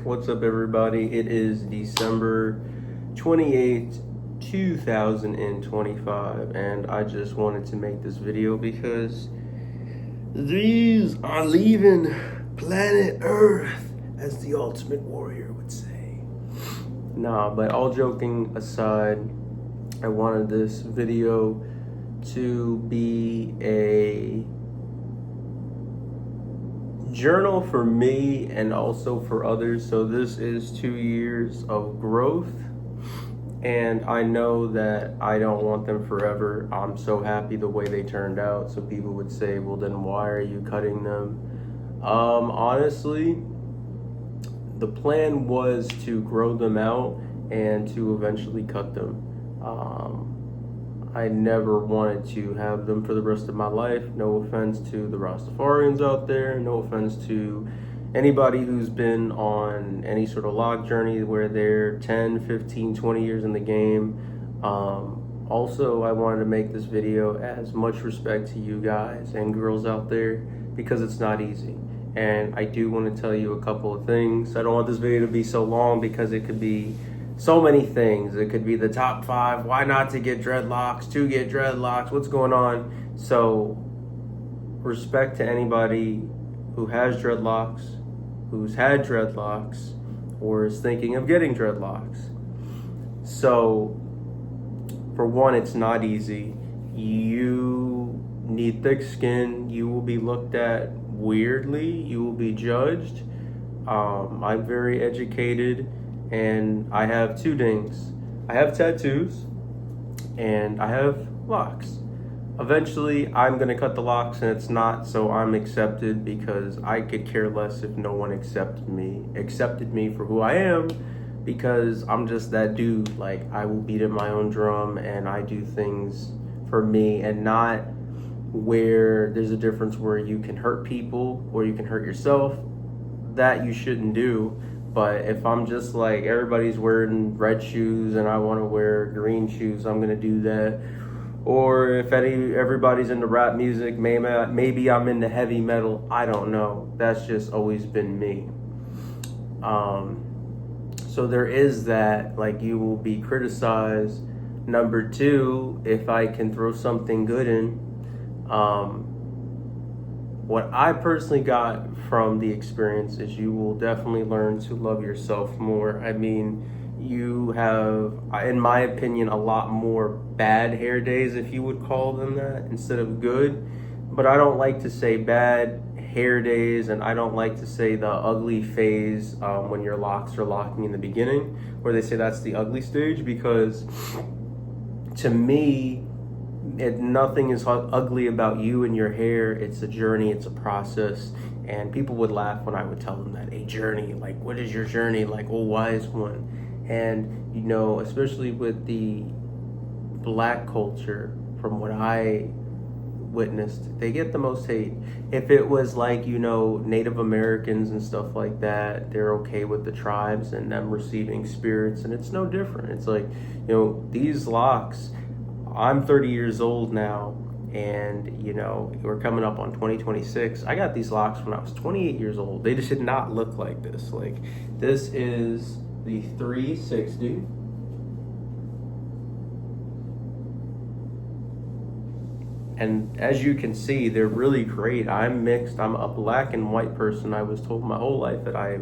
What's up, everybody? It is December 28th, 2025, and I just wanted to make this video because these are leaving planet Earth, as the Ultimate Warrior would say. Nah, but all joking aside, I wanted this video to be a journal for me and also for others. So this is 2 years of growth, and I know that I don't want them forever. I'm so happy the way they turned out. So people would say, well, then why are you cutting them? Honestly, the plan was to grow them out and to eventually cut them. I never wanted to have them for the rest of my life. No offense to the Rastafarians out there. No offense to anybody who's been on any sort of lock journey where they're 10, 15, 20 years in the game. Also, I wanted to make this video as much respect to you guys and girls out there because it's not easy. And I do want to tell you a couple of things. I don't want this video to be so long because it could be so many things. It could be the top 5, why not to get dreadlocks, to get dreadlocks, what's going on. So respect to anybody who has dreadlocks, who's had dreadlocks, or is thinking of getting dreadlocks. So for one, it's not easy. You need thick skin. You will be looked at weirdly. You will be judged. I'm very educated, and I have 2 dings. I have tattoos, and I have locks. Eventually, I'm gonna cut the locks, and it's not so I'm accepted, because I could care less if no one accepted me for who I am, because I'm just that dude. Like, I will beat at my own drum, and I do things for me, and not where there's a difference where you can hurt people or you can hurt yourself. That you shouldn't do. But if I'm just like, everybody's wearing red shoes and I want to wear green shoes, I'm going to do that. Or if everybody's into rap music, maybe I'm into heavy metal. I don't know. That's just always been me. So there is that, like, you will be criticized. Number 2, if I can throw something good in, what I personally got from the experience is you will definitely learn to love yourself more. I mean, you have, in my opinion, a lot more bad hair days, if you would call them that, instead of good. But I don't like to say bad hair days, and I don't like to say the ugly phase when your locks are locking in the beginning, where they say that's the ugly stage, because to me, nothing is ugly about you and your hair. It's a journey, it's a process. And people would laugh when I would tell them that, a journey, like, what is your journey? Like, oh, wise one. And, you know, especially with the black culture, from what I witnessed, they get the most hate. If it was like, you know, Native Americans and stuff like that, they're okay with the tribes and them receiving spirits, and it's no different. It's like, you know, these locks, I'm 30 years old now, and, you know, we're coming up on 2026. I got these locks when I was 28 years old. They just did not look like this. Like, this is the 360. And as you can see, they're really great. I'm mixed. I'm a black and white person. I was told my whole life that I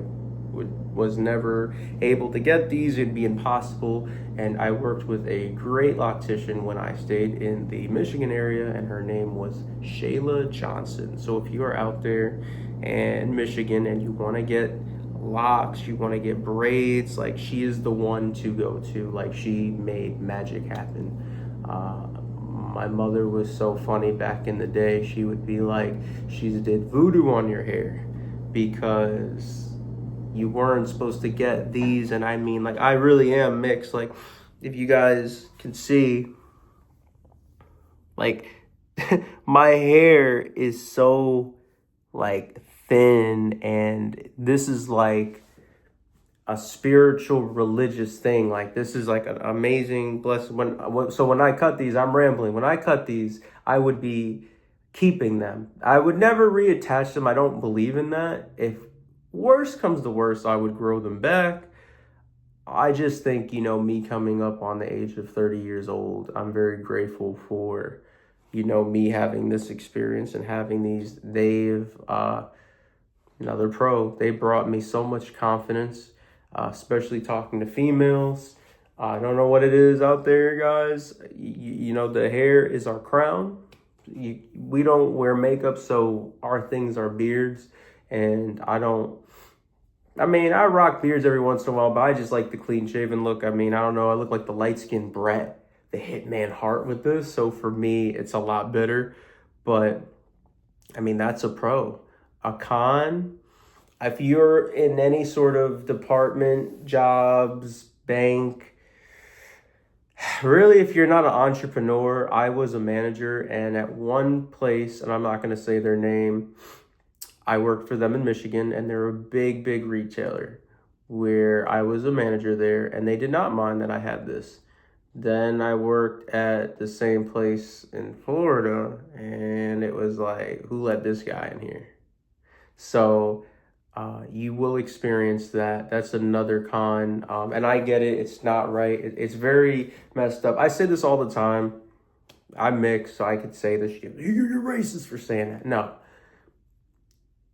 was never able to get these. It'd be impossible. And I worked with a great loctician when I stayed in the Michigan area, and her name was Shayla Johnson. So if you are out there in Michigan and you want to get locks, you want to get braids, like, she is the one to go to. Like, she made magic happen. My mother was so funny back in the day. She would be like, she did voodoo on your hair, because you weren't supposed to get these. And I mean, like, I really am mixed. Like, if you guys can see, like, my hair is so, like, thin, and this is like a spiritual religious thing. Like, this is like an amazing blessing. So when I cut these, I'm rambling. When I cut these, I would be keeping them. I would never reattach them. I don't believe in that. If worst comes to worst, I would grow them back. I just think, me coming up on the age of 30 years old, I'm very grateful for, me having this experience and having these. They're pro. They brought me so much confidence, especially talking to females. I don't know what it is out there, guys. The hair is our crown. We don't wear makeup, so our things are beards. And I rock beards every once in a while, but I just like the clean shaven look. I don't know. I look like the light skinned Brett, the Hitman Hart with this. So for me, it's a lot better. But that's a pro. A con, if you're in any sort of department, jobs, bank, really, if you're not an entrepreneur, I was a manager, and at one place, and I'm not going to say their name, I worked for them in Michigan, and they're a big, big retailer where I was a manager there, and they did not mind that I had this. Then I worked at the same place in Florida, and it was like, who let this guy in here? So you will experience that. That's another con. And I get it. It's not right. It's very messed up. I say this all the time. I'm mixed, so I could say this. You're racist for saying that. No.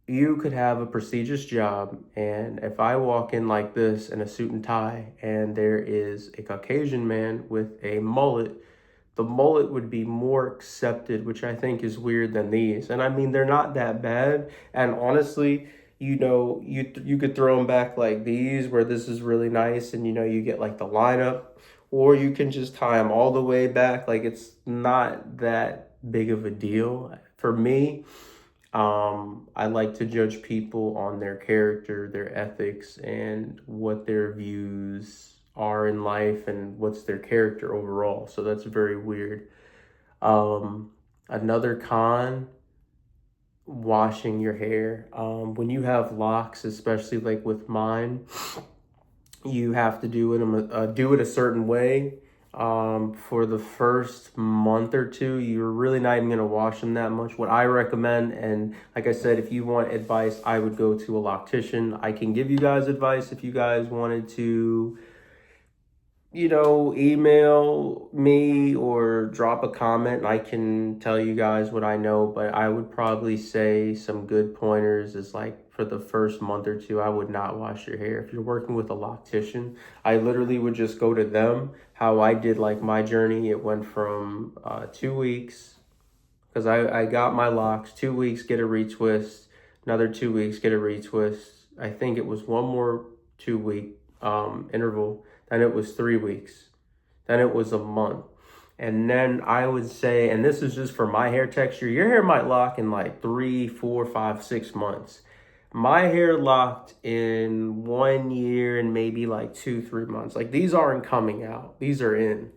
You could have a prestigious job, and if I walk in like this in a suit and tie, and there is a Caucasian man with a mullet, the mullet would be more accepted, which I think is weird than these. And they're not that bad. And honestly, you could throw them back like these, where this is really nice, and you get like the lineup, or you can just tie them all the way back. Like, it's not that big of a deal for me. I like to judge people on their character, their ethics, and what their views are in life and what's their character overall. So that's very weird. Another con, washing your hair. When you have locks, especially like with mine, you have to do it a certain way. For the first month or two, you're really not even going to wash them that much. What I recommend, and like I said, if you want advice, I would go to a loctician. I can give you guys advice if you guys wanted to, email me or drop a comment, and I can tell you guys what I know. But I would probably say some good pointers is like, for the first month or two, I would not wash your hair. If you're working with a loctician, I literally would just go to them. How I did like my journey, it went from 2 weeks, because I got my locks, 2 weeks, get a retwist, another 2 weeks, get a retwist. I think it was one more 2-week interval. Then it was 3 weeks. Then it was a month. And then I would say, and this is just for my hair texture, your hair might lock in like 3, 4, 5, 6 months. My hair locked in 1 year and maybe like 2, 3 months. Like, these aren't coming out. These are in.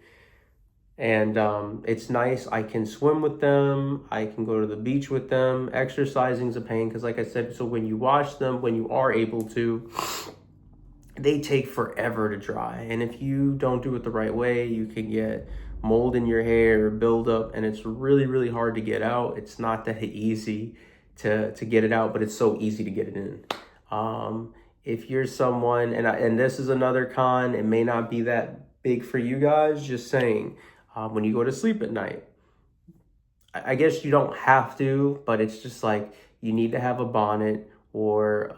And it's nice. I can swim with them. I can go to the beach with them. Exercising's a pain because, like I said, so when you wash them, when you are able to, they take forever to dry. And if you don't do it the right way, you can get mold in your hair, build up, and it's really, really hard to get out. It's not that easy to get it out, but it's so easy to get it in. If you're someone, and this is another con, it may not be that big for you guys, just saying, when you go to sleep at night, I guess you don't have to, but it's just like, you need to have a bonnet or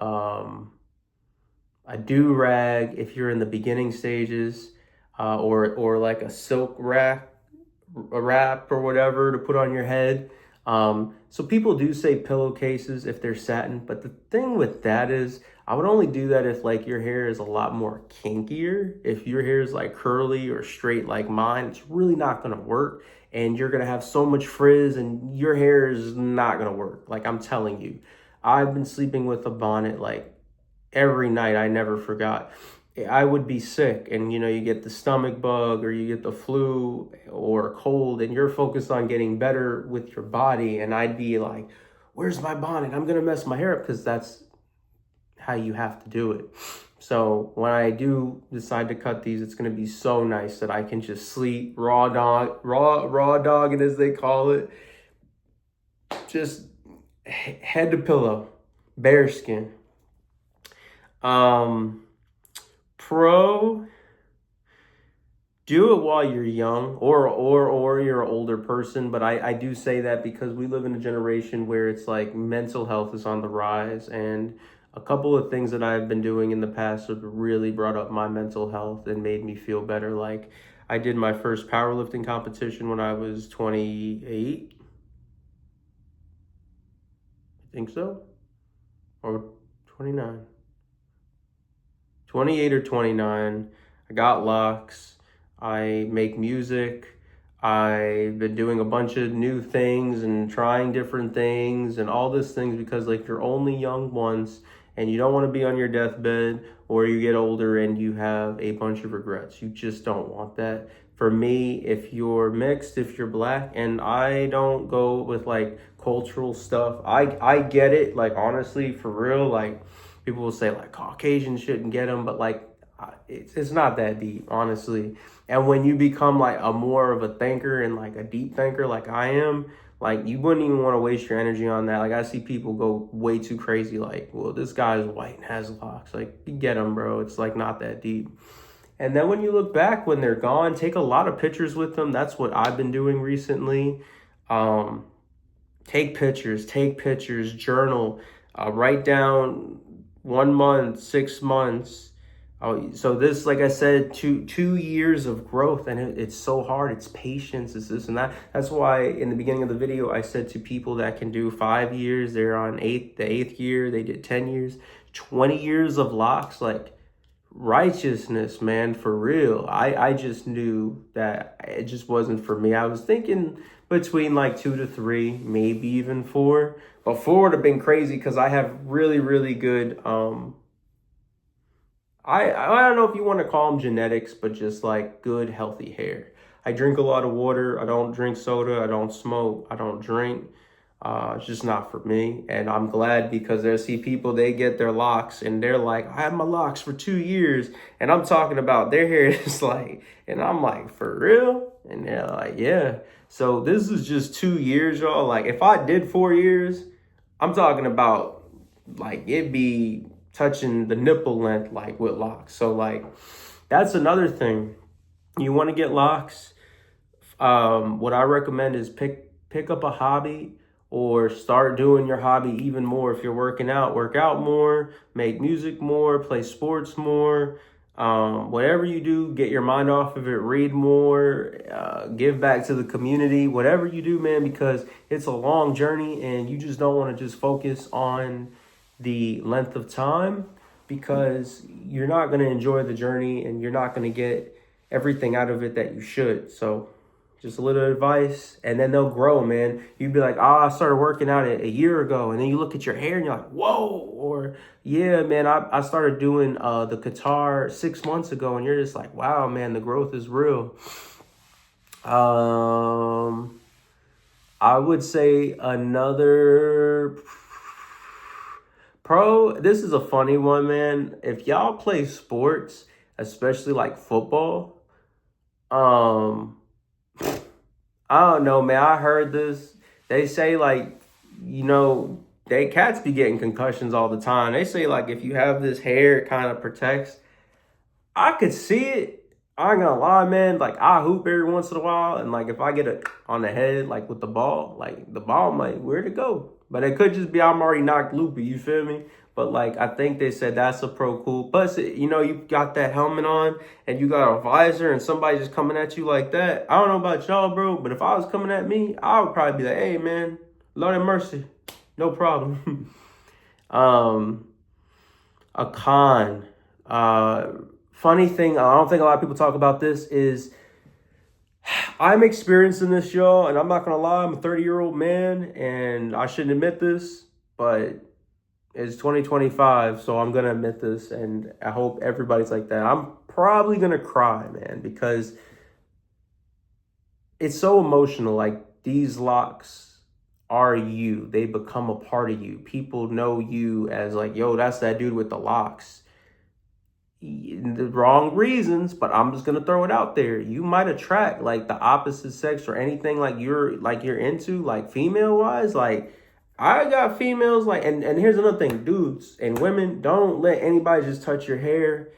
a do-rag if you're in the beginning stages, or like a silk wrap or whatever to put on your head. So people do say pillowcases if they're satin, but the thing with that is, I would only do that if like your hair is a lot more kinkier. If your hair is like curly or straight like mine, it's really not gonna work, and you're gonna have so much frizz and your hair is not gonna work. Like, I'm telling you, I've been sleeping with a bonnet like every night. I never forgot. I would be sick, and you get the stomach bug or you get the flu or a cold, and you're focused on getting better with your body, and I'd be like, where's my bonnet? I'm gonna mess my hair up, because that's how you have to do it. So when I do decide to cut these, it's gonna be so nice that I can just sleep raw dogging, as they call it, just head to pillow, bare skin. Pro, do it while you're young, or you're an older person. But I do say that because we live in a generation where it's like mental health is on the rise, and a couple of things that I've been doing in the past have really brought up my mental health and made me feel better. Like, I did my first powerlifting competition when I was 28, I think so, or 29, 28 or 29. I got locks. I make music. I've been doing a bunch of new things and trying different things and all these things because, like, you're only young once and you don't want to be on your deathbed or you get older and you have a bunch of regrets. You just don't want that. For me, if you're mixed, if you're black, and I don't go with like cultural stuff, I get it. Like, honestly, for real, like, people will say like Caucasians shouldn't get them, but like, it's not that deep, honestly. And when you become like a more of a thinker and like a deep thinker like I am, like, you wouldn't even want to waste your energy on that. Like, I see people go way too crazy, like, well, this guy's white and has locks. Like, you get them, bro. It's like not that deep. And then when you look back when they're gone, take a lot of pictures with them. That's what I've been doing recently. Um, take pictures, journal, write down 1 month, 6 months. So this, like I said, 2 years of growth, and it's so hard. It's patience, it's this and that. That's why in the beginning of the video, I said to people that can do 5 years, they're on the eighth year, they did 10 years, 20 years of locks, like, righteousness, man, for real. I just knew that it just wasn't for me. I was thinking between like 2 to 3, maybe even 4, but 4 would have been crazy because I have really, really good I don't know if you want to call them genetics, but just like good healthy hair. I drink a lot of water. I don't drink soda. I don't smoke. I don't drink. It's just not for me. And I'm glad because I see people, they get their locks and they're like, I had my locks for 2 years. And I'm talking about their hair is like, and I'm like, for real? And they're like, yeah. So this is just 2 years, y'all. Like, if I did 4 years, I'm talking about like it'd be touching the nipple length, like, with locks. So like, that's another thing. You want to get locks. What I recommend is pick up a hobby or start doing your hobby even more. If you're working out, work out more, make music more, play sports more. Whatever you do, get your mind off of it, read more, give back to the community, whatever you do, man, because it's a long journey and you just don't want to just focus on the length of time because you're not going to enjoy the journey and you're not going to get everything out of it that you should. So just a little advice, and then they'll grow, man. You'd be like, I started working out a year ago, and then you look at your hair and you're like, whoa, or yeah, man, I started doing the guitar 6 months ago, and you're just like, wow, man, the growth is real. I would say another pro, this is a funny one, man. If y'all play sports, especially like football, I don't know, man. I heard this. They say, like, they cats be getting concussions all the time. They say, like, if you have this hair, it kind of protects. I could see it. I ain't gonna lie, man. Like, I hoop every once in a while, and like, if I get it on the head, like with the ball, like the ball might, where'd it go? But it could just be I'm already knocked loopy. You feel me? But like, I think they said that's a pro cool. Plus, you got that helmet on and you got a visor, and somebody just coming at you like that. I don't know about y'all, bro, but if I was coming at me, I would probably be like, hey, man, Lord have mercy, no problem. A con. Funny thing, I don't think a lot of people talk about this, is I'm experiencing this, y'all, and I'm not gonna lie, I'm a 30-year-old man, and I shouldn't admit this, but it's 2025, so I'm gonna admit this, and I hope everybody's like that. I'm probably gonna cry, man, because it's so emotional. Like, these locks are you. They become a part of you. People know you as like, yo, that's that dude with the locks. The wrong reasons, but I'm just gonna throw it out there. You might attract like the opposite sex or anything like you're into, like female wise. Like, I got females like, and here's another thing, dudes and women, don't let anybody just touch your hair.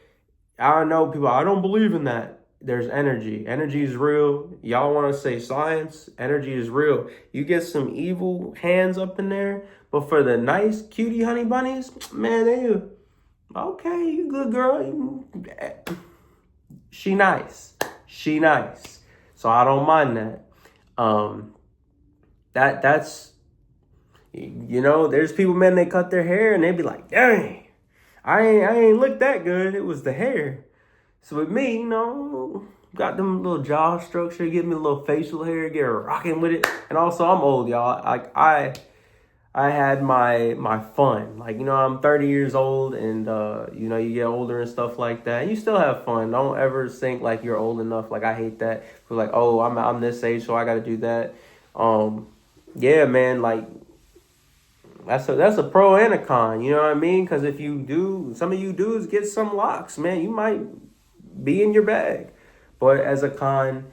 I know people, I don't believe in that. There's energy. Energy is real. Y'all want to say science? Energy is real. You get some evil hands up in there, but for the nice cutie honey bunnies, man, they okay, you good girl. She nice. She nice. So I don't mind that. That's there's people, man, they cut their hair and they be like, dang, I ain't look that good. It was the hair. So with me, got them little jaw structure, give me a little facial hair, get rocking with it. And also I'm old, y'all. Like I had my fun. Like, I'm 30 years old and you get older and stuff like that. And you still have fun. Don't ever think like you're old enough. Like I hate that. For like, oh, I'm this age, so I gotta do that. Yeah, man, like that's a pro and a con, you know what I mean? Because if you do, some of you dudes get some locks, man, you might be in your bag. But as a con,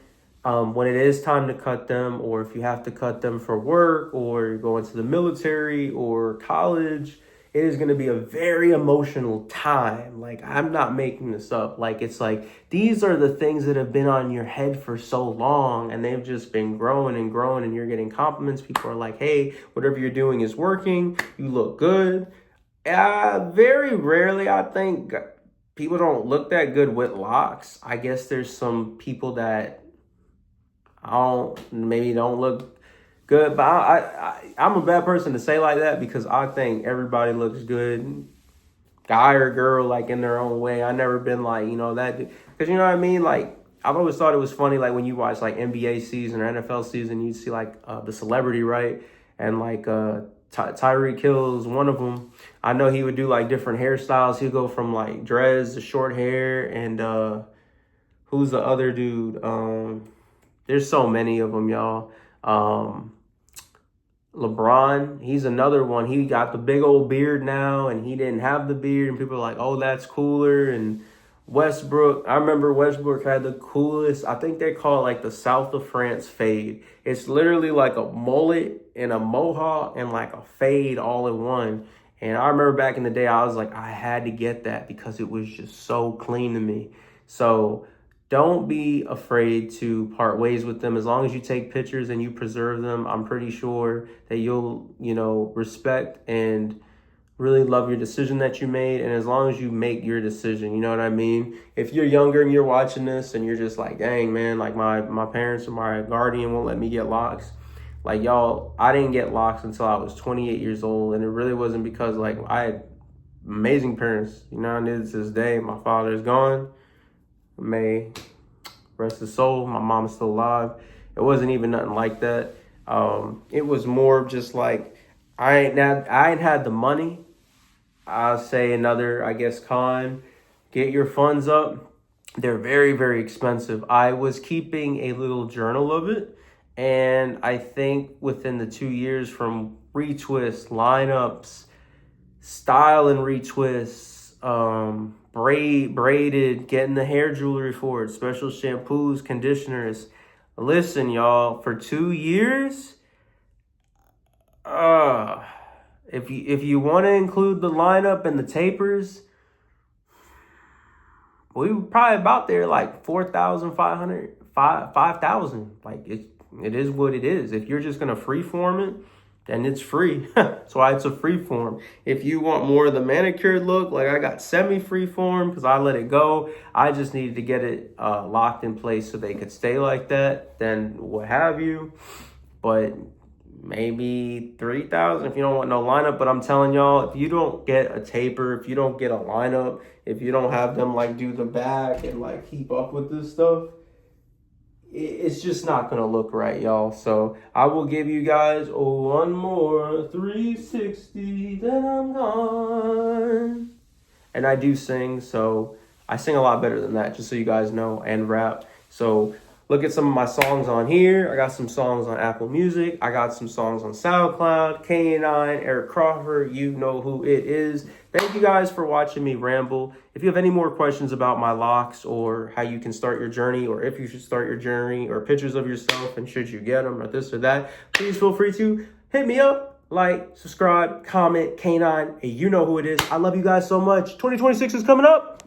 when it is time to cut them, or if you have to cut them for work, or you're going to the military or college, it is going to be a very emotional time. Like, I'm not making this up. Like, it's like, these are the things that have been on your head for so long, and they've just been growing and growing, and you're getting compliments. People are like, hey, whatever you're doing is working. You look good. Very rarely, I think, people don't look that good with locks. I guess there's some people that maybe don't look good, but I'm a bad person to say like that because I think everybody looks good, guy or girl, like in their own way. I never been like, that, because you know what I mean? Like, I've always thought it was funny, like when you watch like NBA season or NFL season, you'd see like the celebrity, right? And like Tyreek Hill's one of them. I know he would do like different hairstyles. He'd go from like dreads to short hair. And who's the other dude? There's so many of them, y'all. LeBron, he's another one. He got the big old beard now, and he didn't have the beard, and people are like, oh, that's cooler. And Westbrook, I remember Westbrook had the coolest, I think they call it like the South of France fade. It's literally like a mullet and a mohawk and like a fade all in one. And I remember back in the day, I was like, I had to get that because it was just so clean to me. So don't be afraid to part ways with them. As long as you take pictures and you preserve them, I'm pretty sure that you'll, respect and really love your decision that you made. And as long as you make your decision, you know what I mean? If you're younger and you're watching this and you're just like, dang, man, like my parents or my guardian won't let me get locks. Like, y'all, I didn't get locks until I was 28 years old. And it really wasn't because, like, I had amazing parents. And to this day, my father is gone. May rest his soul. My mom is still alive. It wasn't even nothing like that. It was more of just like, I ain't had the money. I'll say another, I guess, con. Get your funds up. They're very, very expensive. I was keeping a little journal of it. And I think within the 2 years from retwists, lineups, style and retwists, braided, getting the hair jewelry for it, special shampoos, conditioners. Listen, y'all, for 2 years, if you want to include the lineup and the tapers, we were probably about there like 4,500, 5,000. Like it is what it is. If you're just gonna freeform it, then it's free. That's why it's a free form. If you want more of the manicured look, like I got semi-free form because I let it go. I just needed to get it locked in place so they could stay like that. Then what have you. But maybe 3,000 if you don't want no lineup. But I'm telling y'all, if you don't get a taper, if you don't get a lineup, if you don't have them like do the back and like keep up with this stuff, it's just not going to look right, y'all. So I will give you guys one more 360, then I'm gone. And I do sing, so I sing a lot better than that, just so you guys know, and rap. So look at some of my songs on here. I got some songs on Apple Music. I got some songs on SoundCloud, K9, Eric Crawford. You know who it is. Thank you guys for watching me ramble. If you have any more questions about my locks or how you can start your journey, or if you should start your journey, or pictures of yourself and should you get them, or this or that, please feel free to hit me up. like, subscribe, comment, K9, and you know who it is. I love you guys so much. 2026 is coming up.